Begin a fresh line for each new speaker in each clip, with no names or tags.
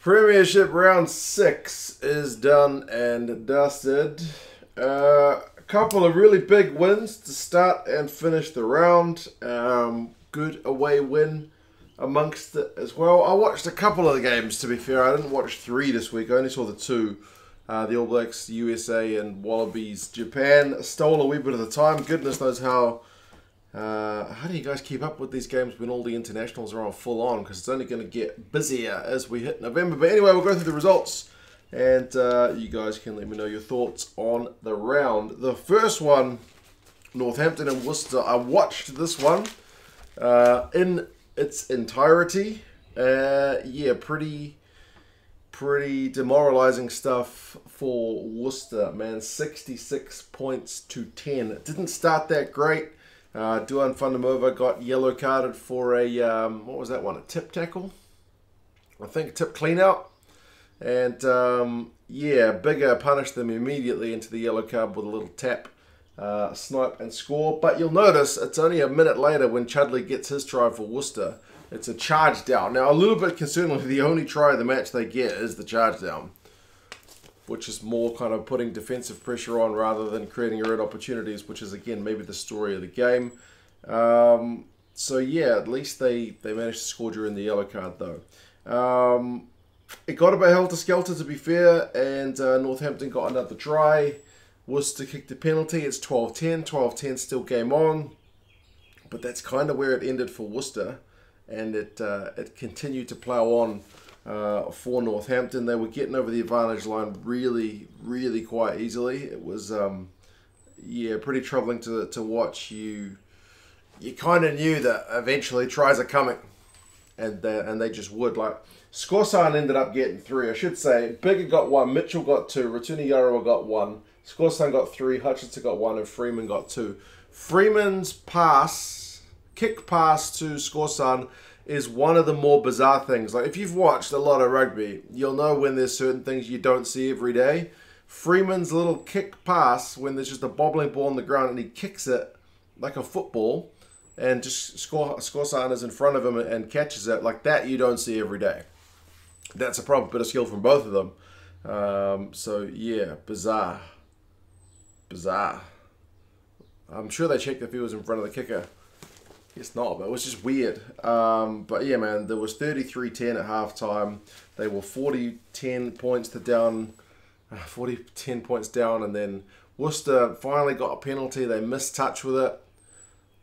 Premiership round 6 is done and dusted. A couple of really big wins to start and finish the round. Good away win amongst it as well. I watched a couple of the games, to be fair. I didn't watch 3 this week. I only saw the 2. The All Blacks USA and Wallabies Japan. Stole a wee bit of the time. Goodness knows how do you guys keep up with these games when all the internationals are on full on? Because it's only going to get busier as we hit November. But anyway, we'll go through the results. And you guys can let me know your thoughts on the round. The first one, Northampton and Worcester. I watched this one in its entirety. Yeah, pretty demoralizing stuff for Worcester, man. 66 points to 10. It didn't start that great. Duan Fundamova got yellow carded for a, what was that one? A tip tackle? I think tip clean out. And, yeah, Bigger punished them immediately into the yellow card with a little tap, snipe and score. But you'll notice it's only a minute later when Chudley gets his try for Worcester. It's a charge down. Now, a little bit concerningly, the only try of the match they get is the charge down, which is more kind of putting defensive pressure on rather than creating your own opportunities, which is, again, maybe the story of the game. So, yeah, at least they managed to score during the yellow card, though. It got a bit helter-skelter, to be fair, and Northampton got another try. Worcester kicked the penalty. It's 12-10. 12-10 still game on. But that's kind of where it ended for Worcester. And it continued to plow on for Northampton. They were getting over the advantage line really, really quite easily. It was, yeah, pretty troubling to watch. You kind of knew that eventually tries are coming, and they just would. Like, Skorsan ended up getting 3. I should say, Bigger got 1, Mitchell got 2, Ratuni Yarawa got 1, Skorsan got 3, Hutchinson got 1, and Freeman got 2. Freeman's kick pass to Skorsan is one of the more bizarre things. Like, if you've watched a lot of rugby, you'll know when there's certain things you don't see every day. Freeman's little kick pass, when there's just a bobbling ball on the ground and he kicks it like a football, and just Skorsan is in front of him and catches it, like that you don't see every day. That's a proper bit of skill from both of them. So, yeah, bizarre. I'm sure they checked if he was in front of the kicker. It's not, but it was just weird. But yeah, man, there was 33-10 at halftime. They were 40-10 points down, and then Worcester finally got a penalty. They missed touch with it.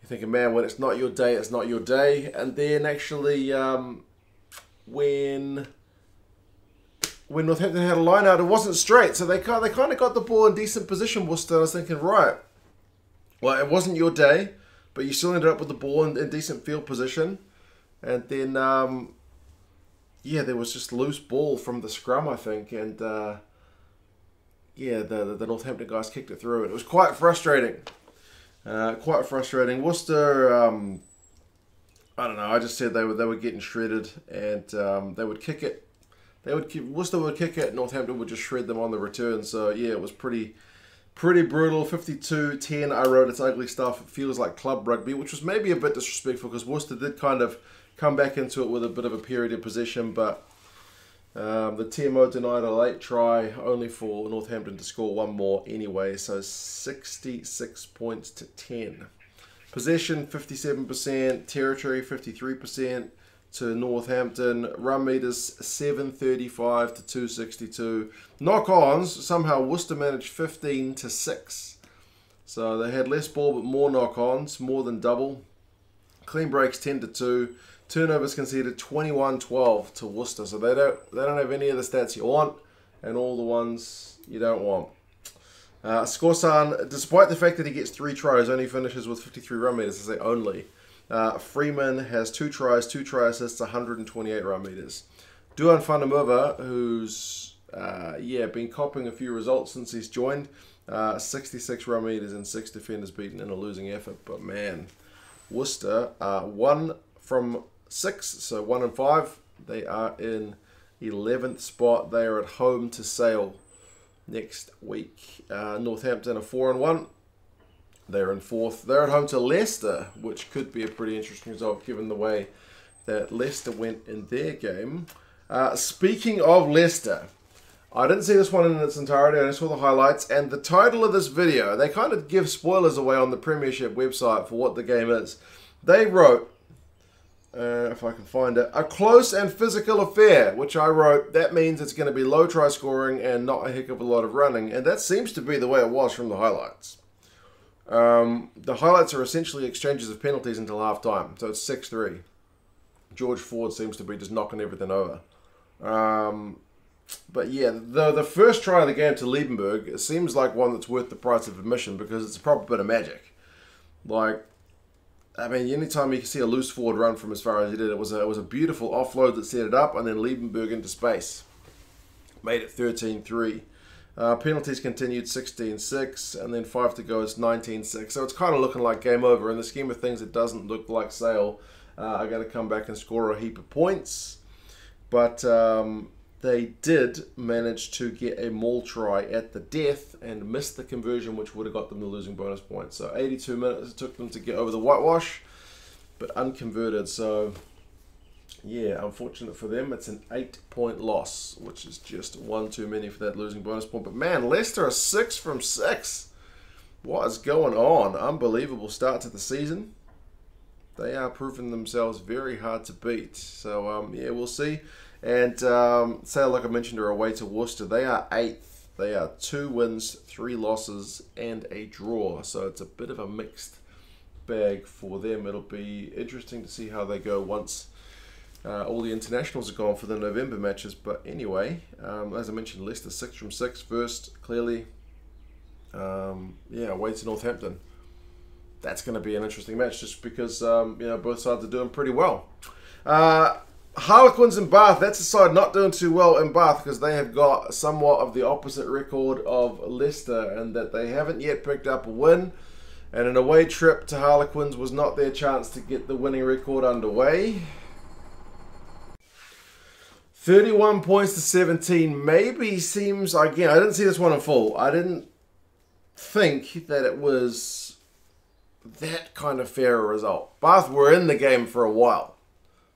You're thinking, man, when it's not your day, it's not your day. And then actually, when Northampton had a line out, it wasn't straight, so they kind of got the ball in decent position. Worcester, I was thinking, right, well, it wasn't your day, but you still ended up with the ball in decent field position. And then, yeah, there was just loose ball from the scrum, I think. And, yeah, the Northampton guys kicked it through. It was quite frustrating. Worcester, I don't know, I just said they were getting shredded. And they would kick it. Worcester would kick it, Northampton would just shred them on the return. So, yeah, it was pretty brutal. 52-10, I wrote It's Ugly Stuff. It feels like club rugby, which was maybe a bit disrespectful because Worcester did kind of come back into it with a bit of a period of possession, but the TMO denied a late try, only for Northampton to score one more anyway, so 66 points to 10. Possession, 57%, territory, 53%. To Northampton, run meters 735 to 262. Knock-ons, somehow Worcester managed 15 to 6. So they had less ball but more knock-ons, more than double. Clean breaks 10 to 2. Turnovers conceded 21-12 to Worcester. So they don't have any of the stats you want and all the ones you don't want. Skorsan, despite the fact that he gets 3 tries, only finishes with 53 run meters. I say only. Freeman has 2 tries, 2 try assists, 128 run meters. Duan Fundamova, who's yeah, been copping a few results since he's joined, 66 run meters and 6 defenders beaten in a losing effort. But man, Worcester 1 from 6, so 1 and 5. They are in 11th spot. They are at home to Sale next week. Northampton are 4 and 1. They're in 4th. They're at home to Leicester, which could be a pretty interesting result given the way that Leicester went in their game. Speaking of Leicester, I didn't see this one in its entirety, I just saw the highlights, and the title of this video, they kind of give spoilers away on the Premiership website for what the game is. They wrote, if I can find it, a close and physical affair, which I wrote, that means it's going to be low try scoring and not a heck of a lot of running, and that seems to be the way it was from the highlights. The highlights are essentially exchanges of penalties until half time, so it's 6-3. George Ford seems to be just knocking everything over. But yeah, the first try of the game to Liebenberg, it seems like one that's worth the price of admission because it's a proper bit of magic. Like, I mean, anytime you can see a loose forward run from as far as he did, it was a beautiful offload that set it up, and then Liebenberg into space. Made it 13-3. Penalties continued 16-6, and then 5 to go is 19-6. So it's kind of looking like game over. In the scheme of things, it doesn't look like Sale are going to come back and score a heap of points. But they did manage to get a maul try at the death and missed the conversion, which would have got them the losing bonus point. So 82 minutes it took them to get over the whitewash, but unconverted. So yeah, unfortunate for them. It's an 8-point loss, which is just one too many for that losing bonus point. But man, Leicester are 6 from 6. What is going on? Unbelievable start to the season. They are proving themselves very hard to beat. So yeah, we'll see. And Sale, like I mentioned, are away to Worcester. They are 8th. They are 2 wins, 3 losses, and a draw. So it's a bit of a mixed bag for them. It'll be interesting to see how they go once all the internationals are gone for the November matches. But anyway, as I mentioned, Leicester 6 from 6 first, clearly. Yeah, away to Northampton. That's going to be an interesting match just because you know, both sides are doing pretty well. Harlequins and Bath, that's a side not doing too well in Bath because they have got somewhat of the opposite record of Leicester and that they haven't yet picked up a win. And an away trip to Harlequins was not their chance to get the winning record underway. 31 points to 17 maybe seems, again, I didn't see this one in full. I didn't think that it was that kind of fair a result. Bath were in the game for a while.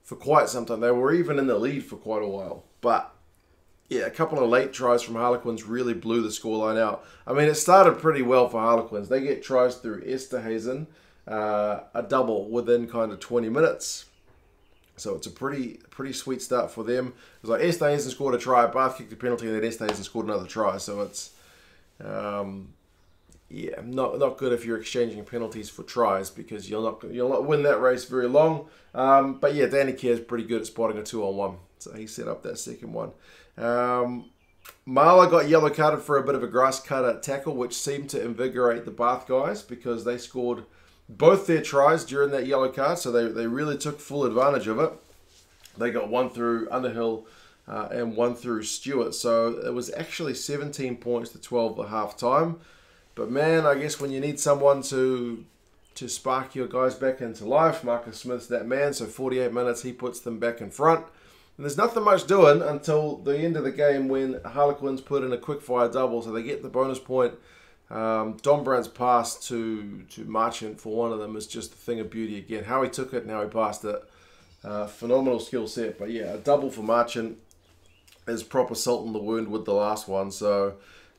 For quite some time. They were even in the lead for quite a while. But, yeah, a couple of late tries from Harlequins really blew the scoreline out. I mean, it started pretty well for Harlequins. They get tries through Esterhazen, a double within kind of 20 minutes. So it's a pretty sweet start for them. It was like Esterhazen scored a try, Bath kicked a penalty, and then Esterhazen scored another try. So it's, yeah, not good if you're exchanging penalties for tries because you'll not win that race very long. But yeah, Danny Kerr's pretty good at spotting a 2-on-1, so he set up that second one. Marla got yellow carded for a bit of a grass cutter tackle, which seemed to invigorate the Bath guys because they scored both their tries during that yellow card, so they really took full advantage of it. They got one through Underhill and one through Stewart, so it was actually 17 points to 12 at half time. But man, I guess when you need someone to spark your guys back into life, Marcus Smith's that man. So 48 minutes, he puts them back in front. And there's nothing much doing until the end of the game when Harlequins put in a quick-fire double. So they get the bonus point. Dombrandt's pass to Marchant for one of them is just a thing of beauty again. How he took it and how he passed it. Phenomenal skill set. But yeah, a double for Marchant is proper salt in the wound with the last one. So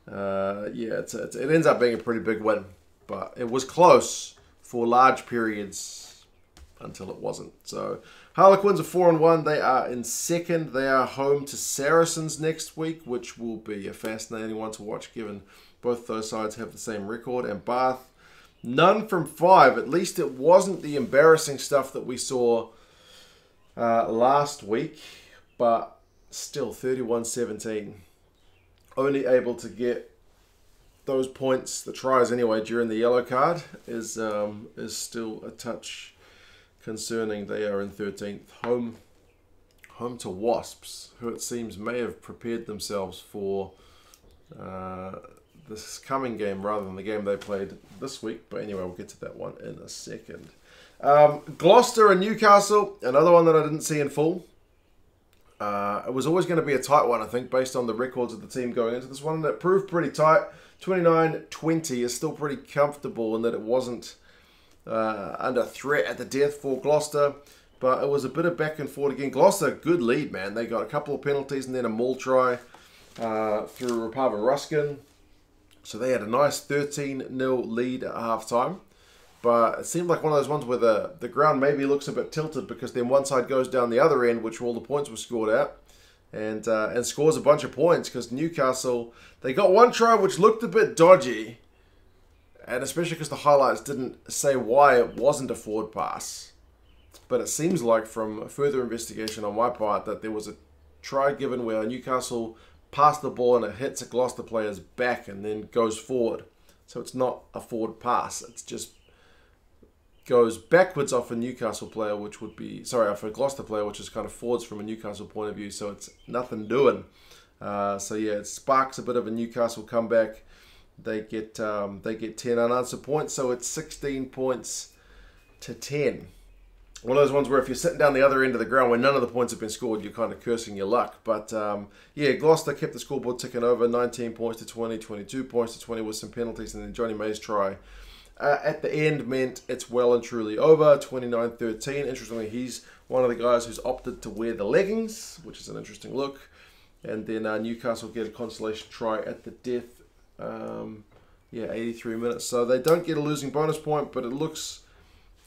yeah, it ends up being a pretty big win. But it was close for large periods until it wasn't. So Harlequins are 4-1. They are in second. They are home to Saracens next week, which will be a fascinating one to watch given both those sides have the same record. And Bath, none from 5. At least it wasn't the embarrassing stuff that we saw last week, but still 31-17. Only able to get those points, the tries anyway, during the yellow card is still a touch concerning. They are in 13th, home to Wasps, who it seems may have prepared themselves for this coming game rather than the game they played this week. But anyway, we'll get to that one in a second. Gloucester and Newcastle, another one that I didn't see in full. It was always going to be a tight one, I think, based on the records of the team going into this one. And it proved pretty tight. 29-20 is still pretty comfortable in that it wasn't under threat at the death for Gloucester. But it was a bit of back and forth again. Gloucester, good lead, man. They got a couple of penalties and then a maul try through Rapava Ruskin. So they had a nice 13-0 lead at half-time. But it seemed like one of those ones where the ground maybe looks a bit tilted because then one side goes down the other end, which all the points were scored at, and scores a bunch of points because Newcastle, they got one try which looked a bit dodgy, and especially because the highlights didn't say why it wasn't a forward pass. But it seems like from further investigation on my part that there was a try given where Newcastle passed the ball and it hits a Gloucester player's back and then goes forward. So it's not a forward pass. It's just goes backwards off a Newcastle player, which would be, sorry, off a Gloucester player, which is kind of forwards from a Newcastle point of view. So it's nothing doing. So yeah, it sparks a bit of a Newcastle comeback. They get 10 unanswered points. So it's 16 points to 10. One of those ones where if you're sitting down the other end of the ground where none of the points have been scored, you're kind of cursing your luck. But yeah, Gloucester kept the scoreboard ticking over, 19 points to 20, 22 points to 20 with some penalties, and then Johnny May's try at the end meant it's well and truly over, 29-13. Interestingly, he's one of the guys who's opted to wear the leggings, which is an interesting look. And then Newcastle get a consolation try at the death. Yeah, 83 minutes. So they don't get a losing bonus point, but it looks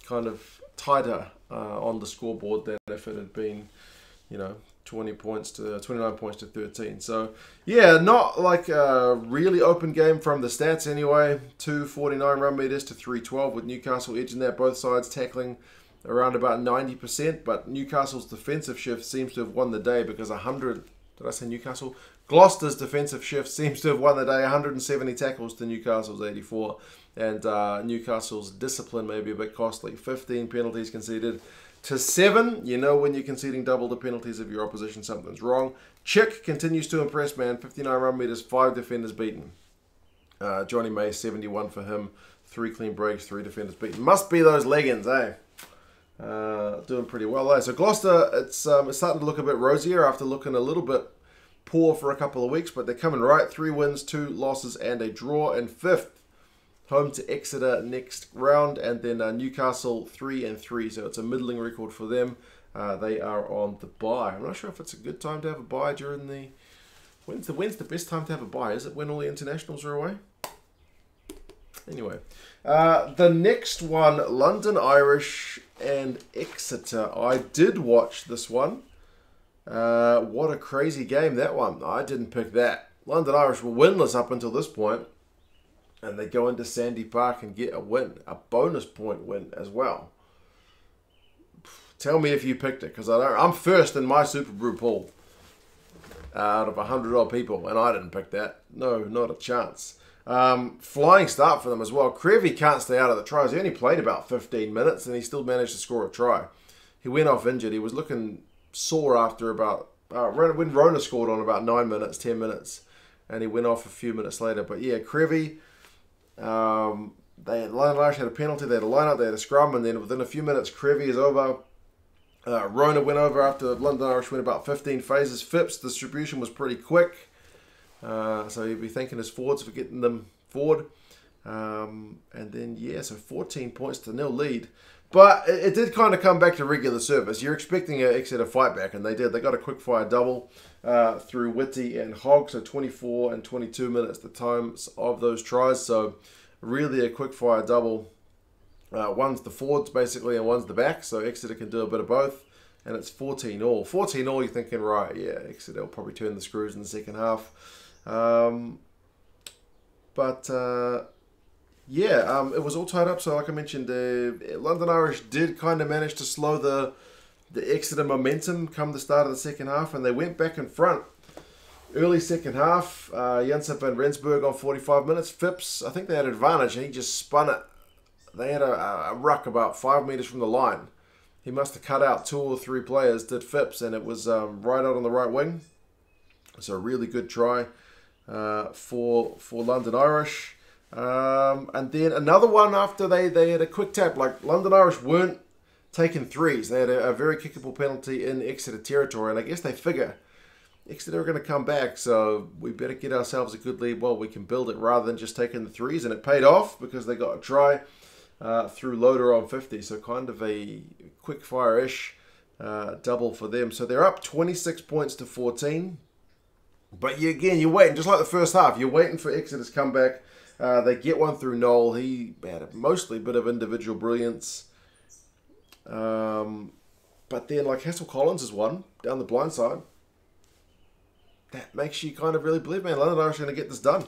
kind of tighter on the scoreboard than if it had been, 29 points to 13. So yeah, not like a really open game from the stats anyway. 249 run meters to 312 with Newcastle edging that, both sides tackling around about 90%. But Newcastle's defensive shift seems to have won the day because 100. Did I say Newcastle? Gloucester's defensive shift seems to have won the day. 170 tackles to Newcastle's 84. And Newcastle's discipline may be a bit costly. 15 penalties conceded to 7. You know when you're conceding double the penalties of your opposition, something's wrong. Chick continues to impress, man. 59 run meters, 5 defenders beaten. Johnny May, 71 for him. 3 clean breaks, 3 defenders beaten. Must be those leggings, eh? Doing pretty well there. So Gloucester, it's starting to look a bit rosier after looking a little bit poor for a couple of weeks, but they're coming right. 3 wins, 2 losses, and a draw in 5th. Home to Exeter next round, and then Newcastle 3-3. So it's a middling record for them. They are on the bye. I'm not sure if it's a good time to have a bye during the. When's the best time to have a bye? Is it when all the internationals are away? Anyway, the next one, London Irish and Exeter. I did watch this one. What a crazy game that one. I didn't pick that. London Irish were winless up until this point, and they go into Sandy Park and get a win, a bonus point win as well. Tell me if you picked it, because I'm first in my Super Brew pool out of 100 odd people, and I didn't pick that. No, not a chance. Flying start for them as well. Crevy can't stay out of the tries. He only played about 15 minutes, and he still managed to score a try. He went off injured. He was looking sore after about when Rona scored on about 9 minutes, 10 minutes, and he went off a few minutes later. But yeah, Crevy, London Irish had a penalty, they had a line-up, they had a scrum, and then within a few minutes, Crevy is over. Rona went over after London Irish went about 15 phases. Phipps' distribution was pretty quick, so he'd be thanking his forwards for getting them forward. And then, yeah, so 14 points to 0 lead. But it did kind of come back to regular service. You're expecting an Exeter fight back, and they did. They got a quick fire double through Whitty and Hogg, so 24 and 22 minutes the times of those tries. So really a quick fire double. One's the forwards, basically, and one's the back, so Exeter can do a bit of both. And it's 14-all. 14-all, you're thinking, right, yeah, Exeter will probably turn the screws in the second half. Yeah, it was all tied up. So like I mentioned, London Irish did kind of manage to slow the Exeter momentum come the start of the second half, and they went back in front. Early second half, Janssen van Rensburg on 45 minutes. Phipps, I think they had advantage, and he just spun it. They had a ruck about 5 meters from the line. He must have cut out 2 or 3 players, did Phipps, and it was right out on the right wing. So a really good try for London Irish. And then another one after they had a quick tap. Like, London Irish weren't taking threes. They had a very kickable penalty in Exeter territory, and I guess they figure Exeter are going to come back, so we better get ourselves a good lead while we can build it rather than just taking the threes. And it paid off because they got a try through Loader on 50. So kind of a quick fire-ish double for them. So they're up 26 points to 14. But again, you're waiting, just like the first half, you're waiting for Exeter's comeback. They get one through Noel. He had mostly a bit of individual brilliance. But then, like, Hassel Collins has won down the blind side. That makes you kind of really believe, man, London Irish are going to get this done.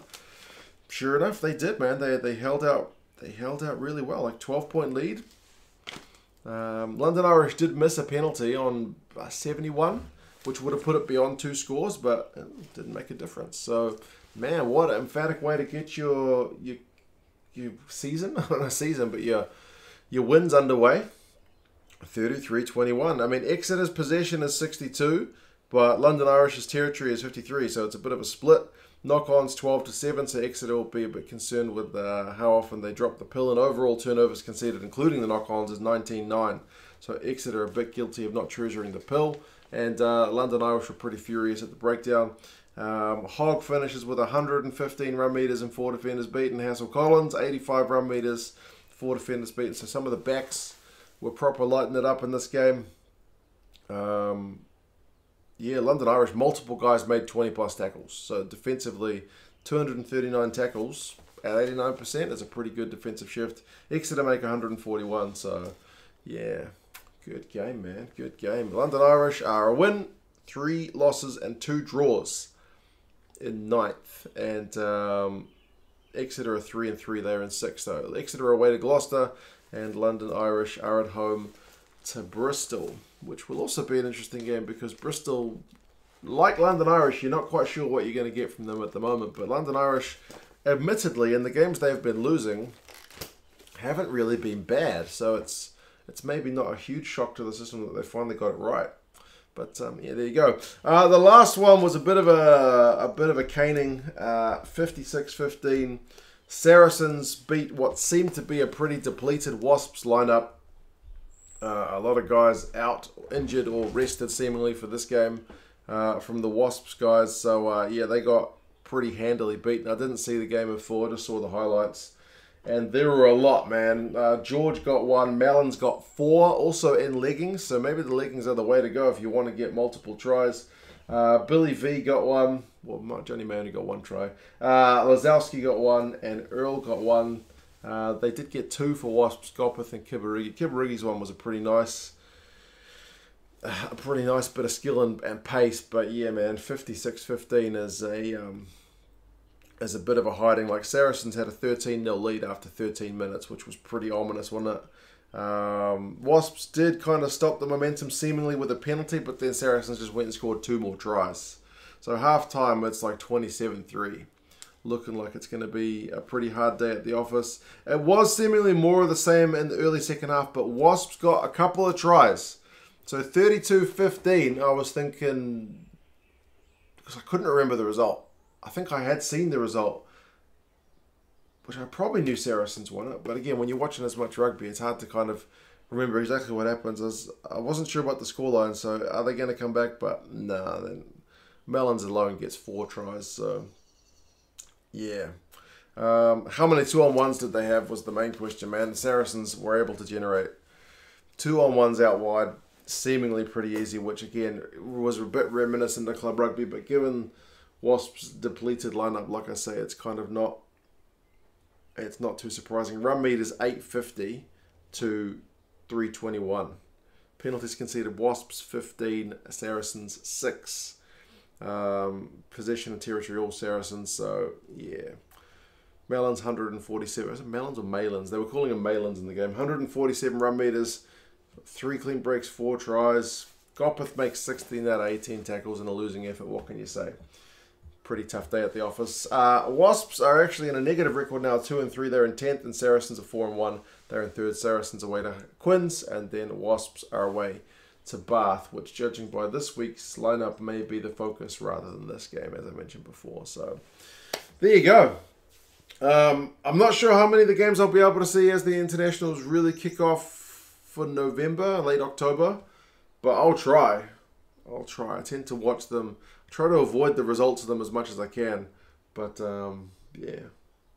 Sure enough, they did, man. They held out. They held out really well, like 12-point lead. London Irish did miss a penalty on 71, which would have put it beyond 2 scores, but it didn't make a difference. So, man, what an emphatic way to get your season, not season, but your wins underway. 33-21. I mean, Exeter's possession is 62, but London Irish's territory is 53, so it's a bit of a split. Knock-ons 12-7, so Exeter will be a bit concerned with how often they drop the pill, and overall turnovers conceded, including the knock-ons, is 19-9. So Exeter are a bit guilty of not treasuring the pill, and London Irish were pretty furious at the breakdown. Hogg finishes with 115 run meters and 4 defenders beaten. Hassel Collins, 85 run meters, 4 defenders beaten. So some of the backs were proper lighting it up in this game. Yeah, London Irish, multiple guys made 20-plus tackles. So defensively, 239 tackles at 89% is a pretty good defensive shift. Exeter make 141, so yeah, good game, man. Good game. London Irish are a win, 3 losses and 2 draws in 9th. And Exeter are 3-3, they're in 6th. So Exeter are away to Gloucester, and London Irish are at home to Bristol, which will also be an interesting game because Bristol, like London Irish, you're not quite sure what you're going to get from them at the moment. But London Irish, admittedly, in the games they've been losing, haven't really been bad. So it's maybe not a huge shock to the system that they finally got it right. But yeah, there you go. The last one was a bit of a caning, 56-15. Saracens beat what seemed to be a pretty depleted Wasps lineup. A lot of guys out, injured or rested seemingly for this game from the Wasps guys. So, yeah, they got pretty handily beaten. I didn't see the game before, just saw the highlights. And there were a lot, man. George got 1, Mallon's got 4, also in leggings. So maybe the leggings are the way to go if you want to get multiple tries. Billy V got 1. Well, Johnny May only got 1 try. Lazowski got 1, and Earl got 1. They did get 2 for Wasps, Gopeth and Kibarigi. Kibarigi's one was a pretty nice bit of skill and pace. But yeah, man, 56-15 is a bit of a hiding. Like Saracens had a 13-0 lead after 13 minutes, which was pretty ominous, wasn't it? Wasps did kind of stop the momentum seemingly with a penalty, but then Saracens just went and scored 2 more tries. So half-time, it's like 27-3. Looking like it's going to be a pretty hard day at the office. It was seemingly more of the same in the early second half, but Wasps got a couple of tries. So 32-15, I was thinking, because I couldn't remember the result. I think I had seen the result, which I probably knew Saracens won it. But again, when you're watching as much rugby, it's hard to kind of remember exactly what happens. I wasn't sure about the scoreline, so are they going to come back? But nah, then Mellons alone gets 4 tries, so yeah. How many 2-on-1s did they have was the main question, man. The Saracens were able to generate 2-on-1s out wide, seemingly pretty easy, which again was a bit reminiscent of club rugby, but given Wasps' depleted lineup, like I say, it's kind of not, it's not too surprising. Run meters 850 to 321. Penalties conceded, Wasps 15, Saracens 6. Possession and territory all Saracens, so yeah. Mellons 147. Is it Mellons or Malins? They were calling them Malins in the game. 147 run meters, 3 clean breaks, 4 tries. Gopeth makes 16 out of 18 tackles in a losing effort. What can you say? Pretty tough day at the office. Wasps are actually in a negative record now, 2-3. They're in 10th, and Saracens are 4-1. They're in 3rd. Saracens away to Quins, and then Wasps are away to Bath, which, judging by this week's lineup, may be the focus rather than this game, as I mentioned before. So there you go. I'm not sure how many of the games I'll be able to see as the internationals really kick off for November, late October, but I'll try. I tend to watch them. Try to avoid the results of them as much as I can, but yeah,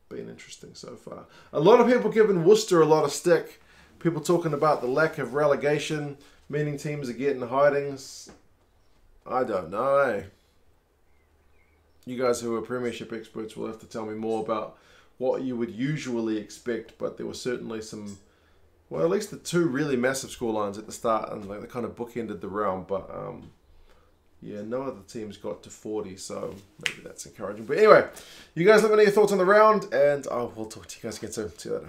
been interesting so far. A lot of people giving Worcester a lot of stick. People talking about the lack of relegation. meaning teams are getting hidings. I don't know, eh? You guys who are Premiership experts will have to tell me more about what you would usually expect, but there were certainly some, well, at least the two really massive scorelines at the start, and like they kind of bookended the round, but yeah, no other teams got to 40, so maybe that's encouraging. But anyway, you guys let me know your thoughts on the round, and I will talk to you guys again soon. See you later.